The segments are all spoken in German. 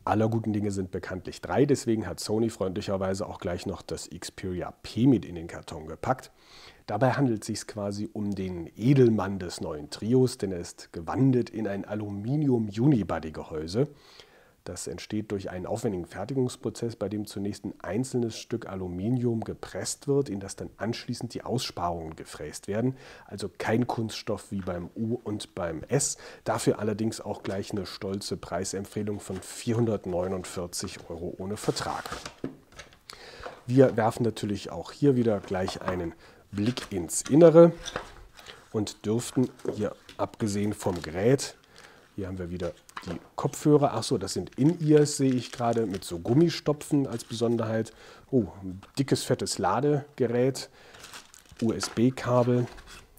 aller guten Dinge sind bekanntlich drei, deswegen hat Sony freundlicherweise auch gleich noch das Xperia P mit in den Karton gepackt. Dabei handelt es sich quasi um den Edelmann des neuen Trios, denn er ist gewandelt in ein Aluminium-Unibody-Gehäuse. Das entsteht durch einen aufwendigen Fertigungsprozess, bei dem zunächst ein einzelnes Stück Aluminium gepresst wird, in das dann anschließend die Aussparungen gefräst werden. Also kein Kunststoff wie beim U und beim S. Dafür allerdings auch gleich eine stolze Preisempfehlung von 449 € ohne Vertrag. Wir werfen natürlich auch hier wieder gleich einen Blick ins Innere und dürften hier, abgesehen vom Gerät, hier haben wir wieder die Kopfhörer. Achso, das sind In-Ears, sehe ich gerade, mit so Gummistopfen als Besonderheit. Oh, ein dickes, fettes Ladegerät, USB-Kabel.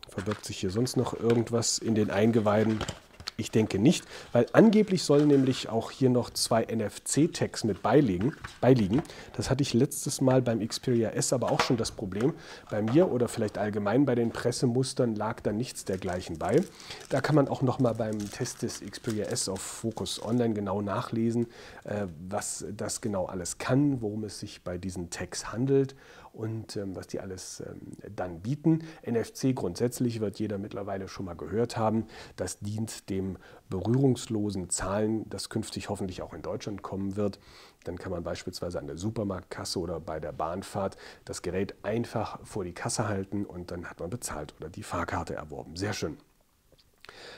Verbirgt sich hier sonst noch irgendwas in den Eingeweiden? Ich denke nicht, weil angeblich sollen nämlich auch hier noch zwei NFC-Tags mit beiliegen. Das hatte ich letztes Mal beim Xperia S aber auch schon das Problem. Bei mir oder vielleicht allgemein bei den Pressemustern lag da nichts dergleichen bei. Da kann man auch noch mal beim Test des Xperia S auf Focus Online genau nachlesen, was das genau alles kann, worum es sich bei diesen Tags handelt und was die alles dann bieten. NFC grundsätzlich wird jeder mittlerweile schon mal gehört haben. Das dient dem berührungslosen Zahlen, das künftig hoffentlich auch in Deutschland kommen wird. Dann kann man beispielsweise an der Supermarktkasse oder bei der Bahnfahrt das Gerät einfach vor die Kasse halten und dann hat man bezahlt oder die Fahrkarte erworben. Sehr schön.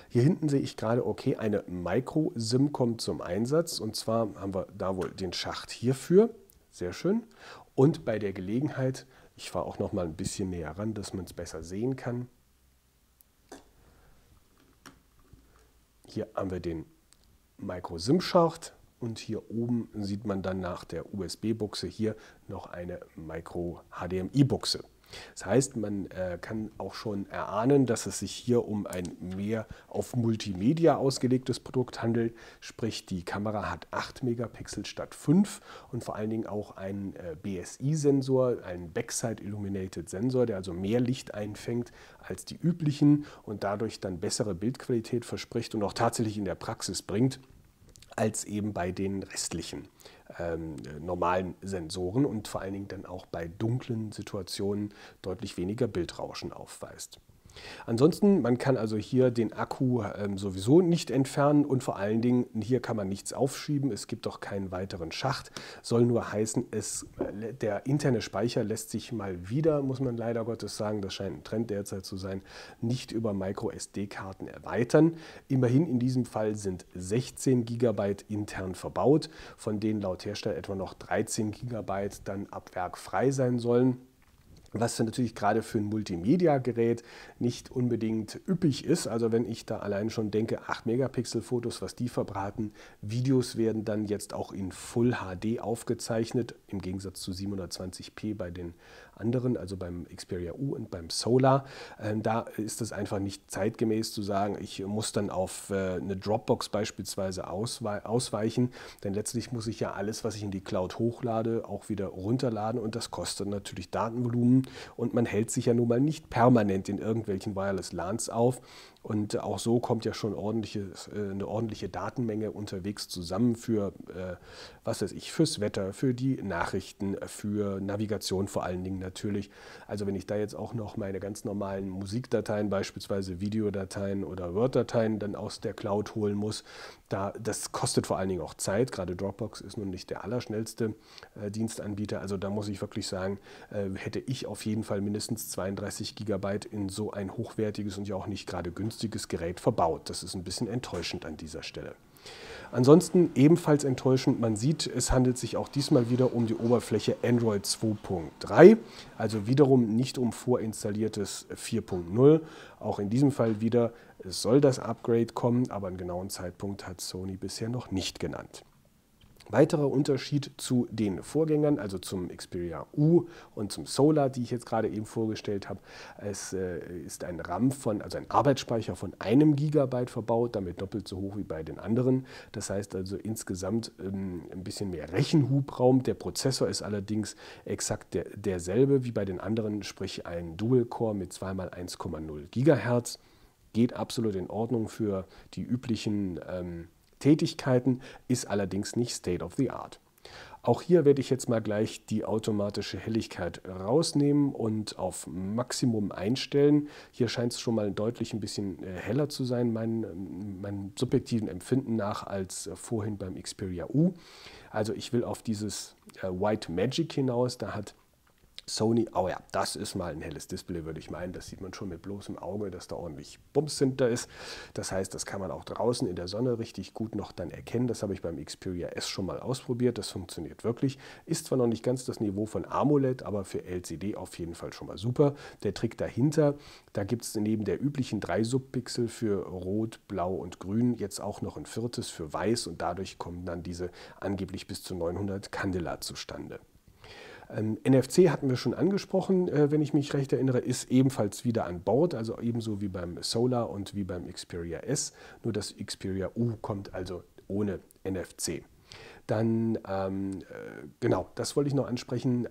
Hier hinten sehe ich gerade, okay, eine Micro-SIM kommt zum Einsatz und zwar haben wir da wohl den Schacht hierfür. Sehr schön. Und bei der Gelegenheit, ich fahre auch noch mal ein bisschen näher ran, dass man es besser sehen kann. Hier haben wir den Micro-SIM-Schacht und hier oben sieht man dann nach der USB-Buchse hier noch eine Micro-HDMI-Buchse. Das heißt, man kann auch schon erahnen, dass es sich hier um ein mehr auf Multimedia ausgelegtes Produkt handelt. Sprich, die Kamera hat 8 Megapixel statt 5 und vor allen Dingen auch einen BSI-Sensor, einen Backside Illuminated Sensor, der also mehr Licht einfängt als die üblichen und dadurch dann bessere Bildqualität verspricht und auch tatsächlich in der Praxis bringt, als eben bei den restlichen normalen Sensoren und vor allen Dingen dann auch bei dunklen Situationen deutlich weniger Bildrauschen aufweist. Ansonsten, man kann also hier den Akku sowieso nicht entfernen und vor allen Dingen, hier kann man nichts aufschieben, es gibt auch keinen weiteren Schacht, soll nur heißen, der interne Speicher lässt sich mal wieder, muss man leider Gottes sagen, das scheint ein Trend derzeit zu sein, nicht über MicroSD-Karten erweitern. Immerhin in diesem Fall sind 16 GB intern verbaut, von denen laut Hersteller etwa noch 13 GB dann ab Werk frei sein sollen. Was natürlich gerade für ein Multimedia-Gerät nicht unbedingt üppig ist. Also wenn ich da allein schon denke, 8 Megapixel Fotos, was die verbraten, Videos werden dann jetzt auch in Full HD aufgezeichnet, im Gegensatz zu 720p bei den anderen, also beim Xperia U und beim Solar. Da ist es einfach nicht zeitgemäß zu sagen, ich muss dann auf eine Dropbox beispielsweise ausweichen, denn letztlich muss ich ja alles, was ich in die Cloud hochlade, auch wieder runterladen und das kostet natürlich Datenvolumen und man hält sich ja nun mal nicht permanent in irgendwelchen Wireless LANs auf. Und auch so kommt ja schon eine ordentliche Datenmenge unterwegs zusammen für, was weiß ich, fürs Wetter, für die Nachrichten, für Navigation vor allen Dingen natürlich. Also wenn ich da jetzt auch noch meine ganz normalen Musikdateien, beispielsweise Videodateien oder Word-Dateien dann aus der Cloud holen muss, das kostet vor allen Dingen auch Zeit. Gerade Dropbox ist nun nicht der allerschnellste Dienstanbieter. Also da muss ich wirklich sagen, hätte ich auf jeden Fall mindestens 32 GB in so ein hochwertiges und ja auch nicht gerade günstiges Gerät verbaut. Das ist ein bisschen enttäuschend an dieser Stelle. Ansonsten ebenfalls enttäuschend, man sieht, es handelt sich auch diesmal wieder um die Oberfläche Android 2.3, also wiederum nicht um vorinstalliertes 4.0. Auch in diesem Fall wieder, es soll das Upgrade kommen, aber einen genauen Zeitpunkt hat Sony bisher noch nicht genannt. Weiterer Unterschied zu den Vorgängern, also zum Xperia U und zum Solar, die ich jetzt gerade eben vorgestellt habe. Es ist ein RAM also ein Arbeitsspeicher von 1 GB verbaut, damit doppelt so hoch wie bei den anderen. Das heißt also insgesamt ein bisschen mehr Rechenhubraum. Der Prozessor ist allerdings exakt derselbe wie bei den anderen, sprich ein Dual-Core mit 2x1,0 GHz. Geht absolut in Ordnung für die üblichen Tätigkeiten, ist allerdings nicht State of the Art. Auch hier werde ich jetzt mal gleich die automatische Helligkeit rausnehmen und auf Maximum einstellen. Hier scheint es schon mal deutlich ein bisschen heller zu sein, meinem subjektiven Empfinden nach, als vorhin beim Xperia U. Also ich will auf dieses White Magic hinaus, da hat Sony, oh ja, das ist mal ein helles Display, würde ich meinen. Das sieht man schon mit bloßem Auge, dass da ordentlich Bums hinter ist. Das heißt, das kann man auch draußen in der Sonne richtig gut noch dann erkennen. Das habe ich beim Xperia S schon mal ausprobiert. Das funktioniert wirklich. Ist zwar noch nicht ganz das Niveau von AMOLED, aber für LCD auf jeden Fall schon mal super. Der Trick dahinter, da gibt es neben der üblichen 3 Subpixel für Rot, Blau und Grün jetzt auch noch ein 4. für Weiß und dadurch kommen dann diese angeblich bis zu 900 Candela zustande. NFC hatten wir schon angesprochen, wenn ich mich recht erinnere, ist ebenfalls wieder an Bord, also ebenso wie beim Solar und wie beim Xperia S, nur das Xperia U kommt also ohne NFC. Dann, genau, das wollte ich noch ansprechen,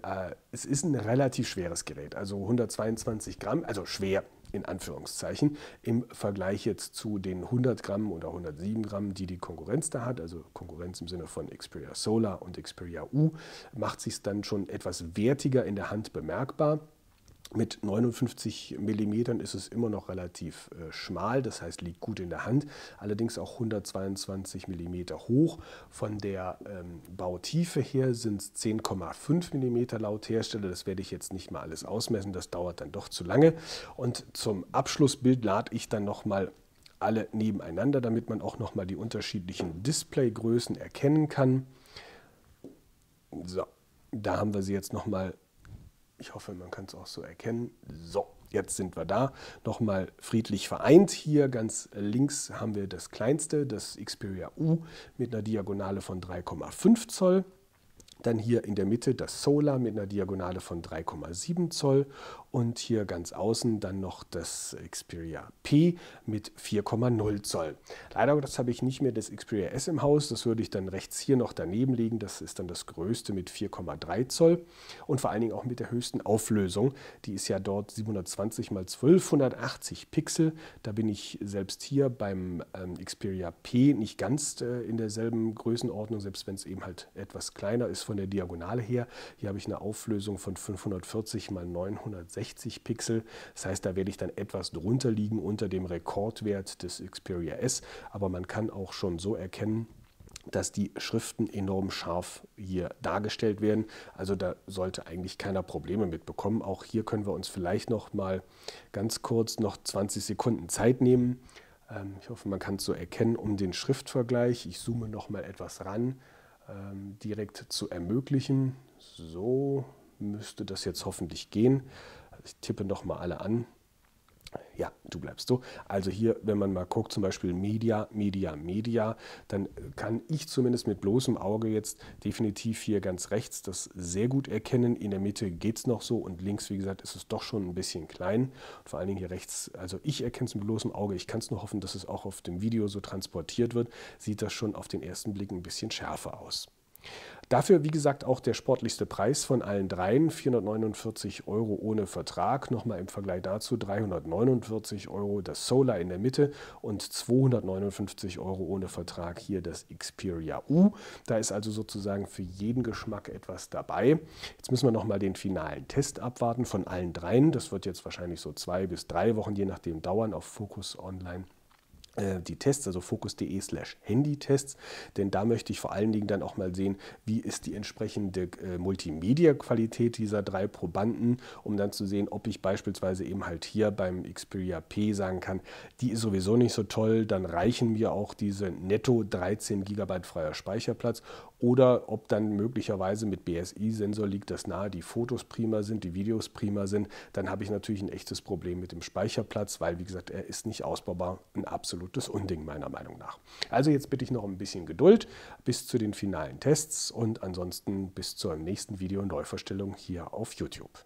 es ist ein relativ schweres Gerät, also 122 Gramm, also schwer in Anführungszeichen, im Vergleich jetzt zu den 100 Gramm oder 107 Gramm, die die Konkurrenz da hat, also Konkurrenz im Sinne von Xperia Solar und Xperia U, macht sich es dann schon etwas wertiger in der Hand bemerkbar. Mit 59 mm ist es immer noch relativ schmal, das heißt liegt gut in der Hand, allerdings auch 122 mm hoch. Von der Bautiefe her sind es 10,5 mm laut Hersteller, das werde ich jetzt nicht mal alles ausmessen, das dauert dann doch zu lange. Und zum Abschlussbild lade ich dann nochmal alle nebeneinander, damit man auch nochmal die unterschiedlichen Displaygrößen erkennen kann. So, da haben wir sie jetzt nochmal. Ich hoffe, man kann es auch so erkennen. So, jetzt sind wir da. Nochmal friedlich vereint. Hier ganz links haben wir das kleinste, das Xperia U mit einer Diagonale von 3,5 Zoll. Dann hier in der Mitte das Solar mit einer Diagonale von 3,7 Zoll und hier ganz außen dann noch das Xperia P mit 4,0 Zoll. Leider das habe ich nicht mehr das Xperia S im Haus, das würde ich dann rechts hier noch daneben legen. Das ist dann das größte mit 4,3 Zoll und vor allen Dingen auch mit der höchsten Auflösung. Die ist ja dort 720 x 1280 Pixel. Da bin ich selbst hier beim Xperia P nicht ganz in derselben Größenordnung, selbst wenn es eben halt etwas kleiner ist von der Diagonale her. Hier habe ich eine Auflösung von 540 x 960 Pixel. Das heißt, da werde ich dann etwas drunter liegen unter dem Rekordwert des Xperia S. Aber man kann auch schon so erkennen, dass die Schriften enorm scharf hier dargestellt werden. Also da sollte eigentlich keiner Probleme mitbekommen. Auch hier können wir uns vielleicht noch mal ganz kurz noch 20 Sekunden Zeit nehmen. Ich hoffe, man kann es so erkennen, um den Schriftvergleich. Ich zoome noch mal etwas ran, direkt zu ermöglichen. So müsste das jetzt hoffentlich gehen. Ich tippe noch mal alle an. Ja, du bleibst so. Also hier, wenn man mal guckt, zum Beispiel Media, Media, Media, dann kann ich zumindest mit bloßem Auge jetzt definitiv hier ganz rechts das sehr gut erkennen. In der Mitte geht es noch so und links, wie gesagt, ist es doch schon ein bisschen klein. Und vor allen Dingen hier rechts, also ich erkenne es mit bloßem Auge. Ich kann es nur hoffen, dass es auch auf dem Video so transportiert wird. Sieht das schon auf den ersten Blick ein bisschen schärfer aus. Dafür, wie gesagt, auch der sportlichste Preis von allen dreien, 449 € ohne Vertrag. Nochmal im Vergleich dazu 349 € das Solar in der Mitte und 259 € ohne Vertrag hier das Xperia U. Da ist also sozusagen für jeden Geschmack etwas dabei. Jetzt müssen wir nochmal den finalen Test abwarten von allen dreien. Das wird jetzt wahrscheinlich so 2 bis 3 Wochen, je nachdem, dauern auf Focus Online. Die Tests, also focus.de/Handytests, denn da möchte ich vor allen Dingen dann auch mal sehen, wie ist die entsprechende Multimedia-Qualität dieser 3 Probanden, um dann zu sehen, ob ich beispielsweise eben halt hier beim Xperia P sagen kann, die ist sowieso nicht so toll, dann reichen mir auch diese netto 13 GB freier Speicherplatz, oder ob dann möglicherweise mit BSI-Sensor liegt das nahe, die Fotos prima sind, die Videos prima sind, dann habe ich natürlich ein echtes Problem mit dem Speicherplatz, weil wie gesagt, er ist nicht ausbaubar, ein absolutes Unding meiner Meinung nach. Also jetzt bitte ich noch ein bisschen Geduld bis zu den finalen Tests und ansonsten bis zur nächsten Video-Neuvorstellung hier auf YouTube.